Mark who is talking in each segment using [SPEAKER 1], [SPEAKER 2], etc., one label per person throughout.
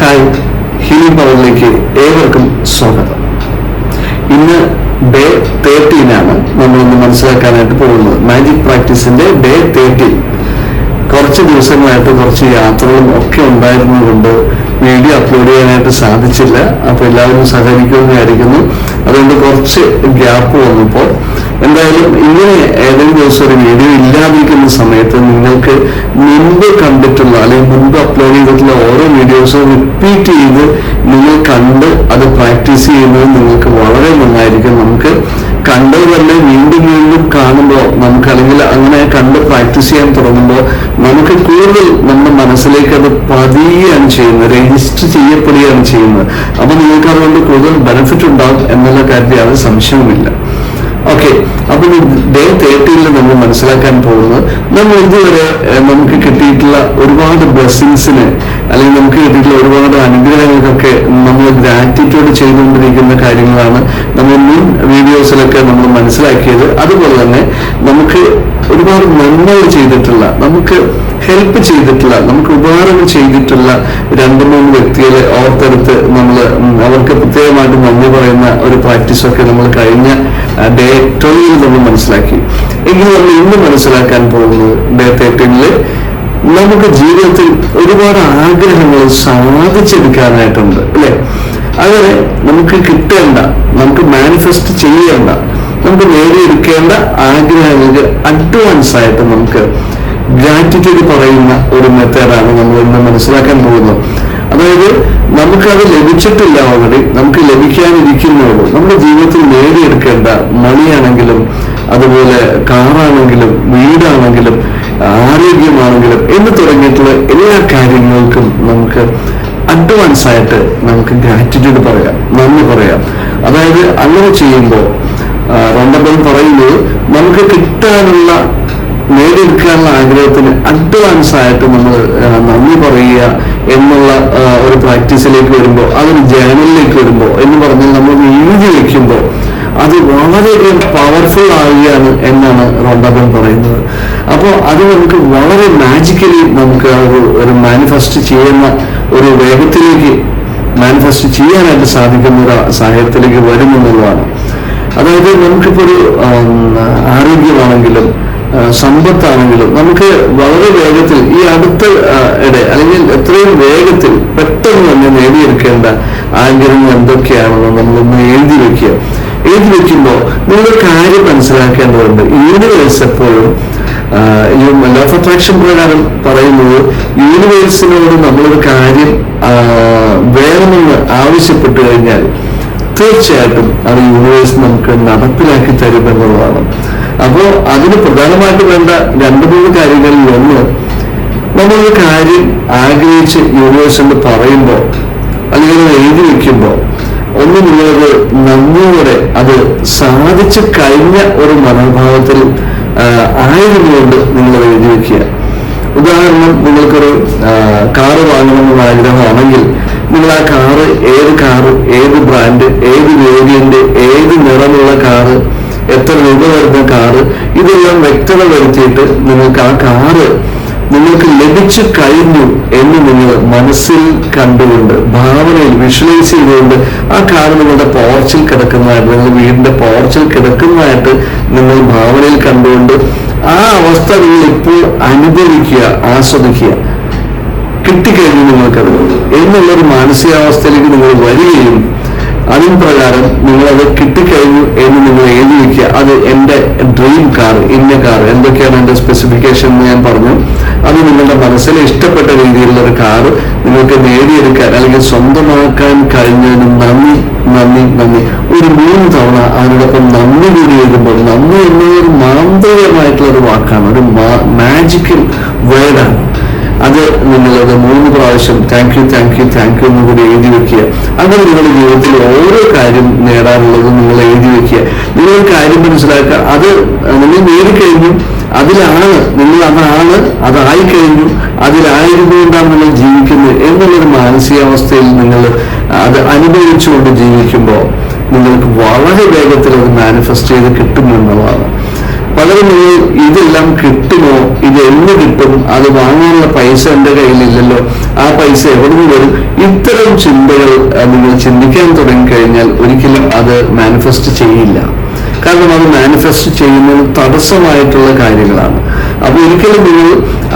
[SPEAKER 1] Hi, healing പവറിലേക്ക് ഏവർക്കും സ്വാഗതം. ഇന്ന് ഡേ 13 ആണ് നമ്മളിന്ന് മനസ്സിലാക്കാനായിട്ട് പോകുന്നത്. മാജിക് പ്രാക്ടീസിന്റെ ഡേ 13. കുറച്ച് ദിവസങ്ങളായിട്ട് കുറച്ച് യാത്രകളും ഒക്കെ ഉണ്ടായിരുന്നതുകൊണ്ട് വീഡിയോ അപ്ലോഡ് ചെയ്യാനായിട്ട് സാധിച്ചില്ല. അപ്പൊ എല്ലാവരും സഹകരിക്കുമെന്ന് വിചാരിക്കുന്നു. അതുകൊണ്ട് കുറച്ച് ഗ്യാപ്പ് വന്നപ്പോൾ എന്തായാലും ഇങ്ങനെ ഏതെങ്കിലും ദിവസം ഒരു വീഡിയോ ഇല്ലാതിരിക്കുന്ന സമയത്ത് നിങ്ങൾക്ക് മുൻപ് കണ്ടിട്ടുള്ള അല്ലെങ്കിൽ മുൻപ് അപ്ലോഡ് ചെയ്തിട്ടുള്ള ഓരോ വീഡിയോസും റിപ്പീറ്റ് ചെയ്ത് നിങ്ങൾ കണ്ട് അത് പ്രാക്ടീസ് ചെയ്യുന്നത് നിങ്ങൾക്ക് വളരെ നന്നായിരിക്കും. നമുക്ക് കണ്ടത് തന്നെ വീണ്ടും വീണ്ടും കാണുമ്പോൾ നമുക്ക് അല്ലെങ്കിൽ അങ്ങനെ കണ്ട് പ്രാക്ടീസ് ചെയ്യാൻ തുടങ്ങുമ്പോൾ നമുക്ക് കൂടുതൽ നമ്മുടെ മനസ്സിലേക്ക് അത് പതിയുകയാണ് ചെയ്യുന്നത്, രജിസ്റ്റർ ചെയ്യപ്പെടുകയാണ് ചെയ്യുന്നത്. അപ്പൊ നിങ്ങൾക്ക് അതുകൊണ്ട് കൂടുതൽ ബെനിഫിറ്റ് ഉണ്ടാകും എന്നുള്ള കാര്യത്തിൽ അത് സംശയവുമില്ല. ഓക്കെ, അപ്പൊ ഡേ 13 നമ്മൾ മനസ്സിലാക്കാൻ പോകുന്നത് നമ്മൾ ഇതുവരെ നമുക്ക് കിട്ടിയിട്ടുള്ള ഒരുപാട് ബ്ലെസ്സിങ്സിന് അല്ലെങ്കിൽ നമുക്ക് കിട്ടിയിട്ടുള്ള ഒരുപാട് അനുഗ്രഹങ്ങൾക്കൊക്കെ നമ്മൾ ഗ്രാറ്റിറ്റ്യൂഡ് ചെയ്തുകൊണ്ടിരിക്കുന്ന കാര്യങ്ങളാണ് നമ്മൾ മുൻ വീഡിയോസിലൊക്കെ നമ്മൾ മനസ്സിലാക്കിയത്. അതുപോലെ തന്നെ നമുക്ക് ഒരുപാട് നന്മകൾ ചെയ്തിട്ടുള്ള, നമുക്ക് ഹെൽപ്പ് ചെയ്തിട്ടുള്ള, നമുക്ക് ഉപകാരങ്ങൾ ചെയ്തിട്ടുള്ള 2-3 വ്യക്തികളെ ഓർത്തെടുത്ത് നമ്മൾ അവർക്ക് പ്രത്യേകമായിട്ട് നന്ദി പറയുന്ന ഒരു പ്രാക്ടീസൊക്കെ നമ്മൾ കഴിഞ്ഞ ഡേ 12 നമ്മൾ മനസ്സിലാക്കി. എങ്കിൽ നമ്മൾ ഇന്ന് മനസ്സിലാക്കാൻ പോകുന്നത് ഡേ 13 നമുക്ക് ജീവിതത്തിൽ ഒരുപാട് ആഗ്രഹങ്ങൾ സാധിച്ചെടുക്കാനായിട്ടുണ്ട്, അല്ലെ? അങ്ങനെ നമുക്ക് കിട്ടേണ്ട, നമുക്ക് മാനിഫെസ്റ്റ് ചെയ്യേണ്ട, നമുക്ക് നേടിയെടുക്കേണ്ട ആഗ്രഹങ്ങൾക്ക് അഡ്വാൻസ് ആയിട്ട് നമുക്ക് ഗ്രാറ്റിറ്റ്യൂഡ് പറയുന്ന ഒരു മെത്തേഡാണ് നമ്മൾ ഇന്ന് മനസ്സിലാക്കാൻ പോകുന്നത്. അതായത് നമുക്കത് ലഭിച്ചിട്ടില്ല ഓൾറെഡി, നമുക്ക് ലഭിക്കാനിരിക്കുന്നുള്ളൂ. നമ്മുടെ ജീവിതത്തിൽ നേടിയെടുക്കേണ്ട മണിയാണെങ്കിലും അതുപോലെ കാറാണെങ്കിലും വീടാണെങ്കിലും ആരോഗ്യമാണെങ്കിലും എന്ന് തുടങ്ങിയിട്ടുള്ള എല്ലാ കാര്യങ്ങൾക്കും നമുക്ക് അഡ്വാൻസ് ആയിട്ട് നമുക്ക് ഗ്രാറ്റിറ്റ്യൂഡ് പറയാം, നന്ദി പറയാം. അതായത് അങ്ങനെ ചെയ്യുമ്പോൾ റോണ്ടബിൾ പറയുന്നത് നമുക്ക് കിട്ടാനുള്ള, നേടിയെടുക്കാനുള്ള ആഗ്രഹത്തിന് അഡ്വാൻസ് ആയിട്ട് നമ്മൾ നന്ദി പറയുക എന്നുള്ള ഒരു പ്രാക്ടീസിലേക്ക് വരുമ്പോൾ, അതൊരു ജേണലിലേക്ക് വരുമ്പോൾ എന്ന് പറഞ്ഞാൽ നമ്മൾ എഴുതി വെക്കുമ്പോൾ അത് വളരെയധികം പവർഫുൾ ആവുകയാണ് എന്നാണ് റോണ്ടബിൾ പറയുന്നത്. അപ്പോൾ അത് നമുക്ക് വളരെ മാജിക്കലി നമുക്ക് ഒരു മാനിഫെസ്റ്റ് ചെയ്യുന്ന ഒരു വേഗത്തിലേക്ക് മാനിഫെസ്റ്റ് ചെയ്യാനായിട്ട് സാധിക്കുന്ന ഒരു സാഹചര്യത്തിലേക്ക് വരുമെന്നുള്ളതാണ്. അതായത് നമുക്കിപ്പോൾ ഒരു ആരോഗ്യമാണെങ്കിലും സമ്പത്താണെങ്കിലും നമുക്ക് വളരെ വേഗത്തിൽ ഈ അടുത്ത അല്ലെങ്കിൽ എത്രയും വേഗത്തിൽ പെട്ടെന്ന് തന്നെ നേടിയെടുക്കേണ്ട ആഗ്രഹങ്ങൾ എന്തൊക്കെയാണെന്ന് നമ്മളൊന്ന് എഴുതി വെക്കുക. എഴുതി വെക്കുമ്പോൾ നിങ്ങളൊരു കാര്യം മനസ്സിലാക്കേണ്ടതുണ്ട്. യൂണിവേഴ്സ് എപ്പോഴും ലോ ഓഫ് അട്രാക്ഷൻ പ്രകാരം പറയുന്നത് യൂണിവേഴ്സിനോട് നമ്മളൊരു കാര്യം വേണമെന്ന് ആവശ്യപ്പെട്ടു കഴിഞ്ഞാൽ തീർച്ചയായിട്ടും അത് യൂണിവേഴ്സ് നമുക്ക് നടപ്പിലാക്കി തരുമെന്നുള്ളതാണ്. അപ്പോൾ അതിന് പ്രധാനമായിട്ട് വേണ്ട 2-3 കാര്യങ്ങളിൽ ഒന്ന്, നമ്മളൊരു കാര്യം ആഗ്രഹിച്ച് യൂണിവേഴ്സിനോട് പറയുമ്പോൾ അല്ലെങ്കിൽ എഴുതി വെക്കുമ്പോൾ ഒന്ന് നിങ്ങളത് നന്ദിയോടെ അത് സാധിച്ചു കഴിഞ്ഞ ഒരു മനോഭാവത്തിൽ ആയതുകൊണ്ട് നിങ്ങൾ എഴുതി വെക്കുക. ഉദാഹരണം, നിങ്ങൾക്കൊരു കാറ് വാങ്ങണമെന്ന ആഗ്രഹമാണെങ്കിൽ നിങ്ങൾ ആ കാറ്, ഏത് ബ്രാൻഡ്, ഏത് വേരിയന്റ്, ഏത് നിറമുള്ള കാറ്, എത്ര രൂപ വരുന്ന കാറ്, ഇതെല്ലാം വ്യക്തത വരുത്തിയിട്ട് നിങ്ങൾക്ക് ആ കാറ് നിങ്ങൾക്ക് ലഭിച്ചു കഴിഞ്ഞു എന്ന് നിങ്ങൾ മനസ്സിൽ കണ്ടുകൊണ്ട് ഭാവനയിൽ വിഷ്വലൈസ് ചെയ്തുകൊണ്ട് ആ കാറ് നിങ്ങളുടെ പോർച്ചിൽ കിടക്കുന്നതായിട്ട്, നിങ്ങളുടെ വീടിന്റെ പോർച്ചിൽ കിടക്കുന്നതായിട്ട് നിങ്ങൾ ഭാവനയിൽ കണ്ടുകൊണ്ട് ആ അവസ്ഥ നിങ്ങൾ ഇപ്പോൾ അനുഭവിക്കുക, ആസ്വദിക്കുക. കിട്ടിക്കഴിഞ്ഞു നിങ്ങൾക്കത് എന്നുള്ളൊരു മാനസികാവസ്ഥയിലേക്ക് നിങ്ങൾ വരികയും അതിന് പ്രകാരം നിങ്ങളത് കിട്ടിക്കഴിഞ്ഞു എന്ന് നിങ്ങൾ എഴുതി വയ്ക്കുക. അത് എൻ്റെ ഡ്രീം കാർ, ഇന്ന കാർ, എന്തൊക്കെയാണ് എൻ്റെ സ്പെസിഫിക്കേഷൻ എന്ന് ഞാൻ പറഞ്ഞു. അത് നിങ്ങളുടെ മനസ്സിൽ ഇഷ്ടപ്പെട്ട രീതിയിലുള്ള ഒരു കാറ് നിങ്ങൾക്ക് നേടിയെടുക്കാൻ അല്ലെങ്കിൽ സ്വന്തമാക്കാൻ കഴിഞ്ഞതിന് നന്ദി നന്ദി നന്ദി ഒരു 3 തവണ അതിനോടൊപ്പം നന്ദി കൂടി എഴുതുമ്പോൾ, നന്ദി എന്നതൊരു മാന്ത്രികമായിട്ടുള്ള ഒരു വാക്കാണ്, ഒരു മാജിക്കൽ വേർഡാണ്. അത് നിങ്ങളത് 3 പ്രാവശ്യം താങ്ക് യു എന്ന് കൂടി എഴുതി വെക്കുക. അങ്ങനെ നിങ്ങളുടെ ജീവിതത്തിൽ ഓരോ കാര്യം നേടാനുള്ളതും നിങ്ങൾ എഴുതി വെക്കുക. നിങ്ങളൊരു കാര്യം മനസ്സിലാക്കുക, അത് നിങ്ങൾ നേടിക്കഴിഞ്ഞു, അതിലാണ് നിങ്ങൾ, അതായി കഴിഞ്ഞു, അതിലായിരുന്നുകൊണ്ടാണ് നിങ്ങൾ ജീവിക്കുന്നത് എന്നുള്ളൊരു മാനസികാവസ്ഥയിൽ നിങ്ങൾ അത് അനുഭവിച്ചുകൊണ്ട് ജീവിക്കുമ്പോൾ നിങ്ങൾക്ക് വളരെ വേഗത്തിൽ അത് മാനിഫെസ്റ്റ് ചെയ്ത് കിട്ടുമെന്നുള്ളതാണ്. പലരും നിങ്ങൾ ഇതെല്ലാം കിട്ടുമോ, ഇത് എന്ന് കിട്ടും, അത് വാങ്ങാനുള്ള പൈസ എൻ്റെ കയ്യിലില്ലല്ലോ, ആ പൈസ എവിടെ നിന്ന് വരും, ഇത്തരം ചിന്തകൾ നിങ്ങൾ ചിന്തിക്കാൻ തുടങ്ങിക്കഴിഞ്ഞാൽ ഒരിക്കലും അത് മാനിഫെസ്റ്റ് ചെയ്യില്ല. കാരണം അത് മാനിഫെസ്റ്റ് ചെയ്യുന്നത് തടസ്സമായിട്ടുള്ള കാര്യങ്ങളാണ്. അപ്പൊ ഒരിക്കലും നിങ്ങൾ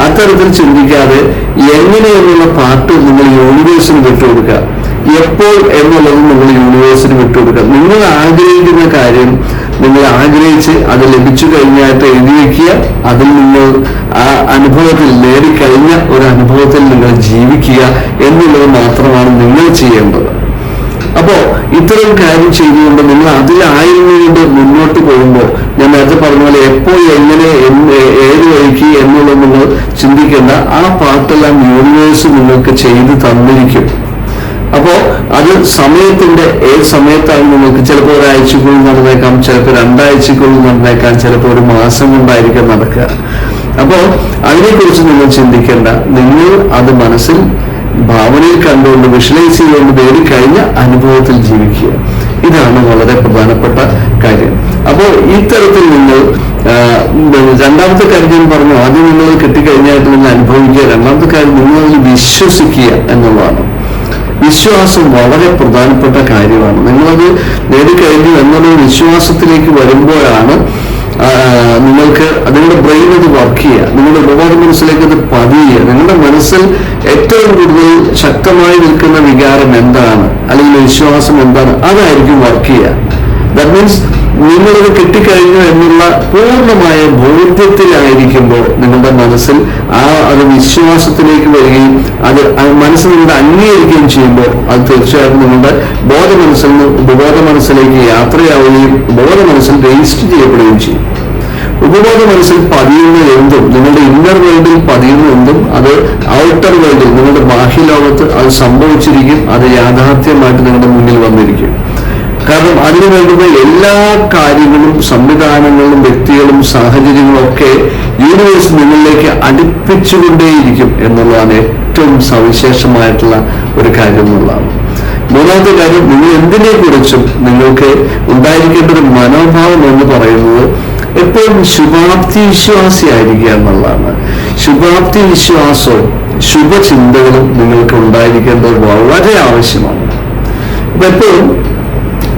[SPEAKER 1] അത്തരത്തിൽ ചിന്തിക്കാതെ എങ്ങനെയെന്നുള്ള പാർട്ട് നിങ്ങൾ യൂണിവേഴ്സിന് വിട്ടുകൊടുക്കുക. എപ്പോൾ എന്നുള്ളത് നിങ്ങൾ യൂണിവേഴ്സിന് വിട്ടുകൊടുക്കുക. നിങ്ങൾ ആഗ്രഹിക്കുന്ന കാര്യം നിങ്ങൾ ആഗ്രഹിച്ച് അത് ലഭിച്ചു കഴിഞ്ഞായിട്ട് എഴുതി വയ്ക്കുക. അതിൽ നിങ്ങൾ ആ അനുഭവത്തിൽ നേടിക്കഴിഞ്ഞ ഒരു അനുഭവത്തിൽ നിങ്ങൾ ജീവിക്കുക എന്നുള്ളത് മാത്രമാണ് നിങ്ങൾ ചെയ്യേണ്ടത്. അപ്പോ ഇത്തരം കാര്യം ചെയ്തുകൊണ്ട് നിങ്ങൾ അതിലായിരുന്നുകൊണ്ട് മുന്നോട്ട് പോകുമ്പോൾ ഞാൻ നേരത്തെ പറഞ്ഞ പോലെ എപ്പോൾ എങ്ങനെ ഏത് വഴിക്ക് എന്നുള്ളത് നിങ്ങൾ ചിന്തിക്കേണ്ട. ആ പാർട്ടെല്ലാം യൂണിവേഴ്സ് നിങ്ങൾക്ക് ചെയ്തു തന്നിരിക്കും. അപ്പോ അത് സമയത്തിന്റെ ഏത് സമയത്താണ് നിങ്ങൾക്ക് ചിലപ്പോൾ ഒരാഴ്ചക്കുള്ളിൽ നടന്നേക്കാം, ചിലപ്പോൾ 2 ആഴ്ചക്കുള്ളിൽ നടന്നേക്കാം, ചിലപ്പോൾ 1 മാസം കൊണ്ടായിരിക്കും നടക്കുക. അപ്പോ അതിനെക്കുറിച്ച് നിങ്ങൾ ചിന്തിക്കേണ്ട. നിങ്ങൾ അത് മനസ്സിൽ ഭാവനയിൽ കണ്ടുകൊണ്ട് വിഷ്വലൈസ് ചെയ്തുകൊണ്ട് നേടിക്കഴിഞ്ഞ അനുഭവത്തിൽ ജീവിക്കുക. ഇതാണ് വളരെ പ്രധാനപ്പെട്ട കാര്യം. അപ്പോൾ ഇത്തരത്തിൽ നിങ്ങൾ രണ്ടാമത്തെ കാര്യം ഞാൻ പറഞ്ഞു, ആദ്യം നിങ്ങൾ കിട്ടിക്കഴിഞ്ഞായിട്ട് നിങ്ങൾ അനുഭവിക്കുക. രണ്ടാമത്തെ കാര്യം നിങ്ങൾ അതിൽ വിശ്വസിക്കുക എന്നുള്ളതാണ്. വിശ്വാസം വളരെ പ്രധാനപ്പെട്ട കാര്യമാണ്. നിങ്ങളത് നേടിക്കഴിഞ്ഞു എന്നുള്ള വിശ്വാസത്തിലേക്ക് വരുമ്പോഴാണ് നിങ്ങൾക്ക് നിങ്ങളുടെ ബ്രെയിൻ അത് വർക്ക് ചെയ്യുക, നിങ്ങളുടെ ഉപബോധ മനസ്സിലേക്ക് അത് പതിയുക. നിങ്ങളുടെ മനസ്സിൽ ഏറ്റവും കൂടുതൽ ശക്തമായി നിൽക്കുന്ന വികാരം എന്താണ്, അല്ലെങ്കിൽ വിശ്വാസം എന്താണ്, അതായിരിക്കും വർക്ക് ചെയ്യുക. ദാറ്റ് മീൻസ് നിങ്ങളത് കിട്ടിക്കഴിഞ്ഞു എന്നുള്ള പൂർണ്ണമായ ബോധ്യത്തിലായിരിക്കുമ്പോൾ നിങ്ങളുടെ മനസ്സിൽ അത് വിശ്വാസത്തിലേക്ക് വരികയും അത് മനസ്സിൽ നിങ്ങളുടെ അംഗീകരിക്കുകയും ചെയ്യുമ്പോൾ അത് തീർച്ചയായിട്ടും നിങ്ങളുടെ ബോധ മനസ്സിൽ നിന്ന് ഉപബോധ മനസ്സിലേക്ക് യാത്രയാവുകയും ബോധ മനസ്സിൽ രജിസ്റ്റർ ചെയ്യപ്പെടുകയും ചെയ്യും. ഉപബോധ മനസ്സിൽ പതിയുന്ന എന്തും, നിങ്ങളുടെ ഇന്നർ വേൾഡിൽ പതിയുന്ന എന്തും അത് ഔട്ടർ വേൾഡിൽ നിങ്ങളുടെ ബാഹ്യലോകത്ത് അത് സംഭവിച്ചിരിക്കും. അത് യാഥാർത്ഥ്യമായിട്ട് നിങ്ങളുടെ മുന്നിൽ വന്നിരിക്കും. കാരണം അതിനു വേണ്ടുന്ന എല്ലാ കാര്യങ്ങളും സംവിധാനങ്ങളും വ്യക്തികളും സാഹചര്യങ്ങളും ഒക്കെ യൂണിവേഴ്സ് നിങ്ങളിലേക്ക് അടുപ്പിച്ചുകൊണ്ടേയിരിക്കും എന്നുള്ളതാണ് ഏറ്റവും സവിശേഷമായിട്ടുള്ള ഒരു കാര്യം എന്നുള്ളതാണ്. മൂന്നാമത്തെ കാര്യം, നിങ്ങൾ എന്തിനെ കുറിച്ചും നിങ്ങൾക്ക് ഉണ്ടായിരിക്കേണ്ട ഒരു മനോഭാവം എന്ന് പറയുന്നത് എപ്പോഴും ശുഭാപ്തി വിശ്വാസിയായിരിക്കുക എന്നുള്ളതാണ്. ശുഭാപ്തി വിശ്വാസവും ശുഭചിന്തകളും നിങ്ങൾക്ക് ഉണ്ടായിരിക്കേണ്ടത് വളരെ ആവശ്യമാണ്. അപ്പൊ എപ്പോഴും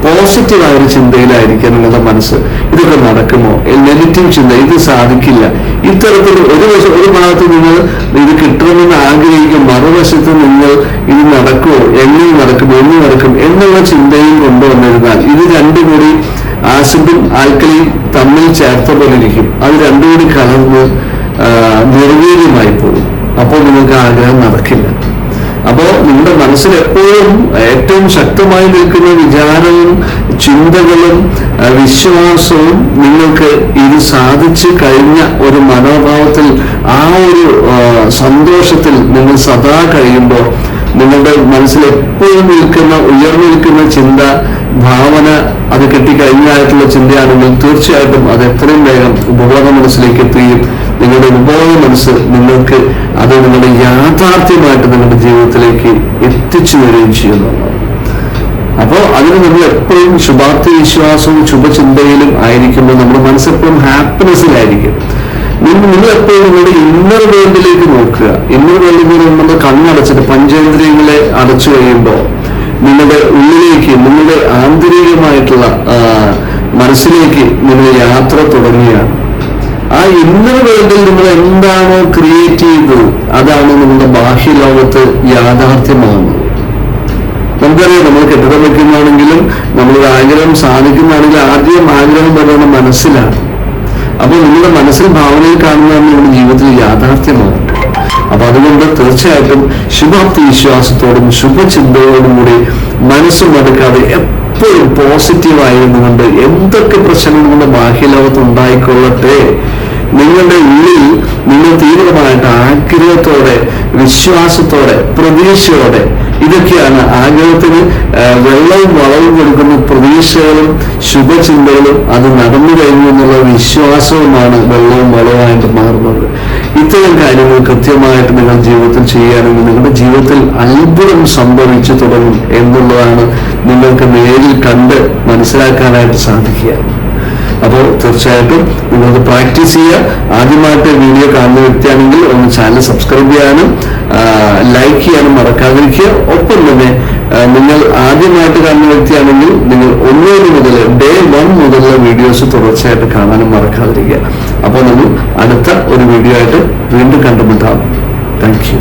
[SPEAKER 1] പോസിറ്റീവായ ഒരു ചിന്തയിലായിരിക്കുക നിങ്ങളുടെ മനസ്സ്. ഇതൊക്കെ നടക്കുമോ, നെഗറ്റീവ് ചിന്ത, ഇത് സാധിക്കില്ല, ഇത്തരത്തിൽ ഒരു ഭാഗത്ത് നിങ്ങൾ ഇത് കിട്ടണമെന്ന് ആഗ്രഹിക്കും, മറുവശത്ത് നിങ്ങൾ ഇത് നടക്കുമോ, എങ്ങനെ നടക്കും, എന്ന് നടക്കും എന്നുള്ള ചിന്തയും കൊണ്ടുവന്നിരുന്നാൽ ഇത് രണ്ടും കൂടി ആസിഡും ആൽക്കലിയും തമ്മിൽ ചേർത്ത പോലെ ഇരിക്കും. അത് രണ്ടും കൂടി കലർന്ന് നിർവീര്യമായി പോകും. അപ്പോൾ നിങ്ങൾക്ക് ആഗ്രഹം നടക്കില്ല. അപ്പോ നിങ്ങളുടെ മനസ്സിൽ എപ്പോഴും ഏറ്റവും ശക്തമായി നിൽക്കുന്ന വിചാരവും ചിന്തകളും വിശ്വാസവും നിങ്ങൾക്ക് ഇത് സാധിച്ചു കഴിഞ്ഞ ഒരു മനോഭാവത്തിൽ ആ ഒരു സന്തോഷത്തിൽ നിങ്ങൾ സദാ കഴിയുമ്പോൾ നിങ്ങളുടെ മനസ്സിൽ എപ്പോഴും നിൽക്കുന്ന ഉയർന്നു നിൽക്കുന്ന ചിന്ത ഭാവന അത് കിട്ടിക്കഴിഞ്ഞായിട്ടുള്ള ചിന്തയാണെങ്കിൽ തീർച്ചയായിട്ടും അത് എത്രയും വേഗം ഉപബോധ മനസ്സിലേക്ക് എത്തുകയും നിങ്ങളുടെ ഉപബോധ മനസ്സ് നിങ്ങൾക്ക് അത് നിങ്ങളുടെ യാഥാർത്ഥ്യമായിട്ട് നിങ്ങളുടെ ജീവിതത്തിലേക്ക് എത്തിച്ചു വരികയും ചെയ്യുന്നതാണ്. അപ്പോൾ അതിന് നമ്മൾ എപ്പോഴും ശുഭാപ്തി വിശ്വാസവും ശുഭചിന്തയിലും ആയിരിക്കുമ്പോൾ നമ്മുടെ മനസ്സെപ്പോഴും ഹാപ്പിനെസ്സിലായിരിക്കും. നിങ്ങൾ എപ്പോഴും നിങ്ങളുടെ ഇന്നർ വേൾഡിലേക്ക് നോക്കുക. ഇന്നർ വേൾഡിൽ നമ്മൾ കണ്ണടച്ചിട്ട് പഞ്ചേന്ദ്രിയങ്ങളെ അടച്ചു കഴിയുമ്പോൾ നിങ്ങളുടെ ഉള്ളിലേക്ക്, നിങ്ങളുടെ ആന്തരികമായിട്ടുള്ള മനസ്സിലേക്ക് നിങ്ങൾ യാത്ര തുടങ്ങുകയാണ്. ആ ഇന്നർ വേൾഡിൽ നിങ്ങൾ എന്താണോ ക്രിയേറ്റ് ചെയ്തത് അതാണ് നിങ്ങളുടെ ബാഹ്യലോകത്ത് യാഥാർത്ഥ്യമാകുന്നത്. നമുക്കറിയാം, നമ്മൾ കെട്ടിടം വെക്കുന്നതാണെങ്കിലും നമ്മളൊരു ആഗ്രഹം സാധിക്കുന്നതാണെങ്കിലും ആദ്യം ആഗ്രഹം വരുന്ന മനസ്സിലാണ്. അപ്പോൾ നിങ്ങളുടെ മനസ്സിൽ ഭാവനയിൽ കാണുന്നതാണ് നിങ്ങളുടെ ജീവിതത്തിൽ യാഥാർത്ഥ്യമാകും. അപ്പൊ അതുകൊണ്ട് തീർച്ചയായിട്ടും ശുഭാപ്തി വിശ്വാസത്തോടും ശുഭചിന്തയോടും കൂടി മനസ്സ് മടുക്കാതെ എപ്പോഴും പോസിറ്റീവായിരുന്നുകൊണ്ട് എന്തൊക്കെ പ്രശ്നങ്ങൾ നിങ്ങളുടെ ബാഹ്യലോകത്ത് ഉണ്ടായിക്കൊള്ളട്ടെ, നിങ്ങളുടെ ഉള്ളിൽ നിങ്ങൾ തീവ്രമായിട്ട് ആഗ്രഹത്തോടെ, വിശ്വാസത്തോടെ, പ്രതീക്ഷയോടെ, ഇതൊക്കെയാണ് ആഗ്രഹത്തിന് വെള്ളവും വളവും കൊടുക്കുന്ന പ്രതീക്ഷകളും ശുഭചിന്തകളും അത് നടന്നു കഴിഞ്ഞു എന്നുള്ള വിശ്വാസവുമാണ് വെള്ളവും വളവുമായിട്ട് മാറുന്നത്. ഇത്തരം കാര്യങ്ങൾ കൃത്യമായിട്ട് നിങ്ങൾ ജീവിതത്തിൽ ചെയ്യുകയാണെങ്കിൽ നിങ്ങളുടെ ജീവിതത്തിൽ അത്ഭുതം സംഭവിച്ചു തുടങ്ങും എന്നുള്ളതാണ് നിങ്ങൾക്ക് നേരിൽ കണ്ട് മനസ്സിലാക്കാനായിട്ട് സാധിക്കുക. അപ്പോൾ തീർച്ചയായിട്ടും നിങ്ങളത് പ്രാക്ടീസ് ചെയ്യുക. ആദ്യമായിട്ട് വീഡിയോ കാണുന്ന വ്യക്തിയാണെങ്കിൽ ഒന്ന് ചാനൽ സബ്സ്ക്രൈബ് ചെയ്യാനും ലൈക്ക് ചെയ്യാനും മറക്കാതിരിക്കുക. ഒപ്പം തന്നെ നിങ്ങൾ ആദ്യമായിട്ട് കാണുന്ന വ്യക്തിയാണെങ്കിൽ നിങ്ങൾ 1 മുതൽ ഡേ 1 മുതലുള്ള വീഡിയോസ് തുടർച്ചയായിട്ട് കാണാനും മറക്കാതിരിക്കുക. അപ്പോൾ നമ്മൾ അടുത്ത ഒരു വീഡിയോ ആയിട്ട് വീണ്ടും കണ്ടുമുട്ടാം. Thank you.